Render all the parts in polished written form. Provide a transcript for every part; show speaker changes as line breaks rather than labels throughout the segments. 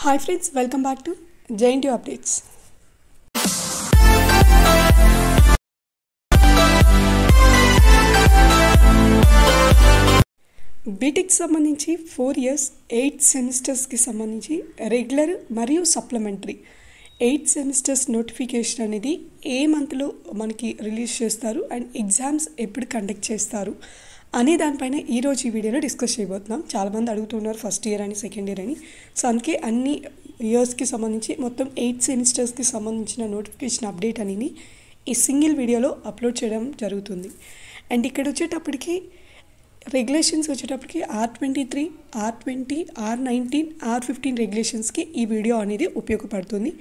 Hi friends, welcome back to JNTU Updates. BTech సంబంధించి 4 years 8 సెమిస్టర్స్కి సంబంధించి regular మరియు supplementary 8 semesters notification అనేది ఏ మంత్లో మనకి రిలీజ్ చేస్తారు అండ్ ఎగ్జామ్స్ ఎప్పుడు కండక్ట్ చేస్తారు అనే దానిపైన ఈరోజు ఈ వీడియోలో డిస్కస్ చేయబోతున్నాం. చాలామంది అడుగుతున్నారు ఫస్ట్ ఇయర్ అని సెకండ్ ఇయర్ అని. సో అందుకే అన్ని ఇయర్స్కి సంబంధించి మొత్తం 8 సెమిస్టర్స్కి సంబంధించిన నోటిఫికేషన్ అప్డేట్ అనేది ఈ సింగిల్ వీడియోలో అప్లోడ్ చేయడం జరుగుతుంది. అండ్ ఇక్కడ వచ్చేటప్పటికి రెగ్యులేషన్స్ వచ్చేటప్పటికి R23, R20, R19, R15 రెగ్యులేషన్స్కి ఈ వీడియో అనేది ఉపయోగపడుతుంది.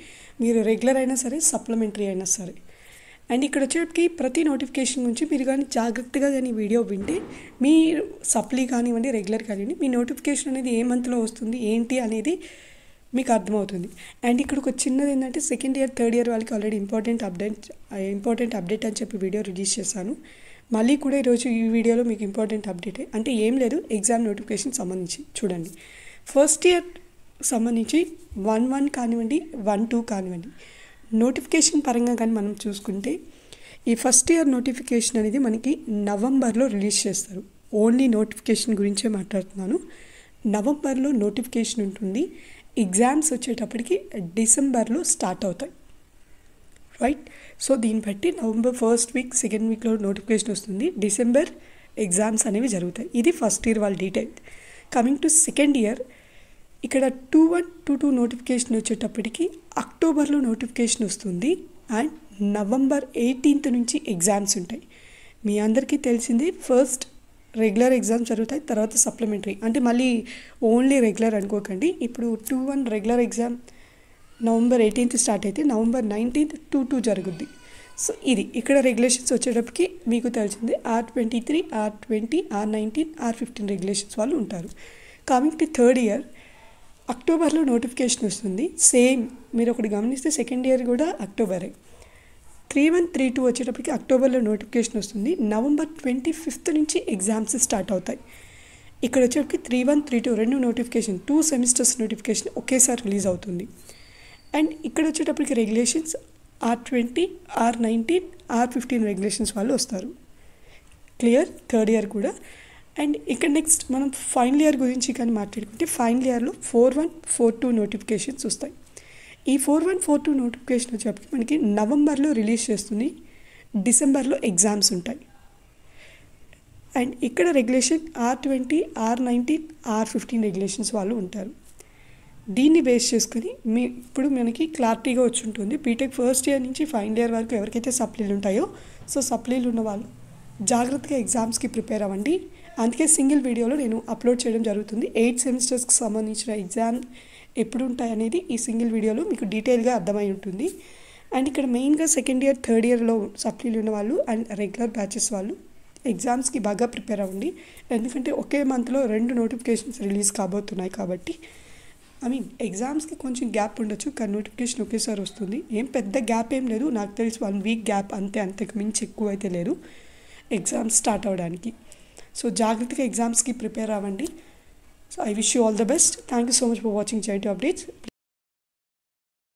మీరు రెగ్యులర్ అయినా సరే సప్లిమెంటరీ అయినా సరే. అండ్ ఇక్కడ వచ్చేటప్పటికి ప్రతి నోటిఫికేషన్ నుంచి మీరు కానీ జాగ్రత్తగా కానీ వీడియో వింటే మీ సప్లీ కానివ్వండి రెగ్యులర్ కానివ్వండి మీ నోటిఫికేషన్ అనేది ఏ మంత్లో వస్తుంది ఏంటి అనేది మీకు అర్థమవుతుంది. అండ్ ఇక్కడ ఒక చిన్నది ఏంటంటే సెకండ్ ఇయర్ థర్డ్ ఇయర్ వాళ్ళకి ఆల్రెడీ ఇంపార్టెంట్ అప్డేట్ అని చెప్పి వీడియో రిలీజ్ చేశాను. మళ్ళీ కూడా ఈరోజు ఈ వీడియోలో మీకు ఇంపార్టెంట్ అప్డేట్ అంటే ఏం లేదు, ఎగ్జామ్ నోటిఫికేషన్ సంబంధించి చూడండి. ఫస్ట్ ఇయర్ సంబంధించి 1-1 కానివ్వండి 1-2 కానివ్వండి నోటిఫికేషన్ పరంగా కానీ మనం చూసుకుంటే ఈ ఫస్ట్ ఇయర్ నోటిఫికేషన్ అనేది మనకి నవంబర్లో రిలీజ్ చేస్తారు. ఓన్లీ నోటిఫికేషన్ గురించే మాట్లాడుతున్నాను. నవంబర్లో నోటిఫికేషన్ ఉంటుంది. ఎగ్జామ్స్ వచ్చేటప్పటికి డిసెంబర్లో స్టార్ట్ అవుతాయి, రైట్. సో దీన్ని బట్టి నవంబర్ ఫస్ట్ వీక్ సెకండ్ వీక్లో నోటిఫికేషన్ వస్తుంది. డిసెంబర్ ఎగ్జామ్స్ అనేవి జరుగుతాయి. ఇది ఫస్ట్ ఇయర్ వాళ్ళ detail. Coming to second year ఇక్కడ 2-1, 2-2 నోటిఫికేషన్ వచ్చేటప్పటికి అక్టోబర్లో నోటిఫికేషన్ వస్తుంది. అండ్ నవంబర్ 18th నుంచి ఎగ్జామ్స్ ఉంటాయి. మీ అందరికీ తెలిసింది ఫస్ట్ రెగ్యులర్ ఎగ్జామ్స్ జరుగుతాయి, తర్వాత సప్లిమెంటరీ. అంటే మళ్ళీ ఓన్లీ రెగ్యులర్ అనుకోకండి. ఇప్పుడు 2-1 regular exam November 18th start అయితే నవంబర్ 19th 2-2 జరుగుద్ది. సో ఇది ఇక్కడ రెగ్యులేషన్స్ వచ్చేటప్పటికి మీకు తెలిసిందే R23, R20, R19, R15 regulations వాళ్ళు ఉంటారు. కమింగ్ టు థర్డ్ ఇయర్ అక్టోబర్లో నోటిఫికేషన్ వస్తుంది. సేమ్ మీరు ఒకటి గమనిస్తే సెకండ్ ఇయర్ కూడా అక్టోబరే. 3-1, 3-2 వచ్చేటప్పటికి అక్టోబర్లో నోటిఫికేషన్ వస్తుంది. నవంబర్ 25th నుంచి ఎగ్జామ్స్ స్టార్ట్ అవుతాయి. ఇక్కడ వచ్చేటప్పటికి 3-1, 3-2 రెండు నోటిఫికేషన్ 2 సెమిస్టర్స్ నోటిఫికేషన్ ఒకేసారి రిలీజ్ అవుతుంది. అండ్ ఇక్కడ వచ్చేటప్పటికి regulations R20, R19, R15 regulations వాళ్ళు వస్తారు. క్లియర్. థర్డ్ ఇయర్ కూడా. అండ్ ఇక్కడ నెక్స్ట్ మనం ఫైనల్ ఇయర్ గురించి కానీ మాట్లాడుకుంటే ఫైనల్ ఇయర్లో 4-1, 4-2 నోటిఫికేషన్స్ వస్తాయి. ఈ 4-1, 4-2 నోటిఫికేషన్ వచ్చేటప్పటికి మనకి నవంబర్లో రిలీజ్ చేస్తుంది. డిసెంబర్లో ఎగ్జామ్స్ ఉంటాయి. అండ్ ఇక్కడ regulation R20, R19, R15 regulations వాళ్ళు ఉంటారు. దీన్ని బేస్ చేసుకుని ఇప్పుడు మనకి క్లారిటీగా వచ్చి ఉంటుంది. బీటెక్ ఫస్ట్ ఇయర్ నుంచి ఫైనల్ ఇయర్ వరకు ఎవరికైతే సప్లీలు ఉంటాయో సో సప్లీలు ఉన్న వాళ్ళు జాగ్రత్తగా ఎగ్జామ్స్కి ప్రిపేర్ అవ్వండి. అందుకే సింగిల్ వీడియోలో నేను అప్లోడ్ చేయడం జరుగుతుంది. 8 సెమిస్టర్స్కి సంబంధించిన ఎగ్జామ్ ఎప్పుడు ఉంటాయి అనేది ఈ సింగిల్ వీడియోలో మీకు డీటెయిల్గా అర్థమై ఉంటుంది. అండ్ ఇక్కడ మెయిన్గా సెకండ్ ఇయర్ థర్డ్ ఇయర్లో సప్లీలు ఉన్న వాళ్ళు అండ్ రెగ్యులర్ బ్యాచెస్ వాళ్ళు ఎగ్జామ్స్కి బాగా ప్రిపేర్ అవ్వండి. ఎందుకంటే ఒకే మంత్లో 2 నోటిఫికేషన్స్ రిలీజ్ కాబోతున్నాయి కాబట్టి ఎగ్జామ్స్కి కొంచెం గ్యాప్ ఉండొచ్చు, కానీ నోటిఫికేషన్ ఒకేసారి వస్తుంది. ఏం పెద్ద గ్యాప్ ఏం లేదు, నాకు తెలిసి 1 week గ్యాప్ అంతే, అంతకు మించి ఎక్కువ అయితే లేదు ఎగ్జామ్స్ స్టార్ట్ అవ్వడానికి. సో జాగ్రత్తగా ఎగ్జామ్స్కి ప్రిపేర్ అవ్వండి. So I wish you all the best. Thank you so much for watching JNTU updates.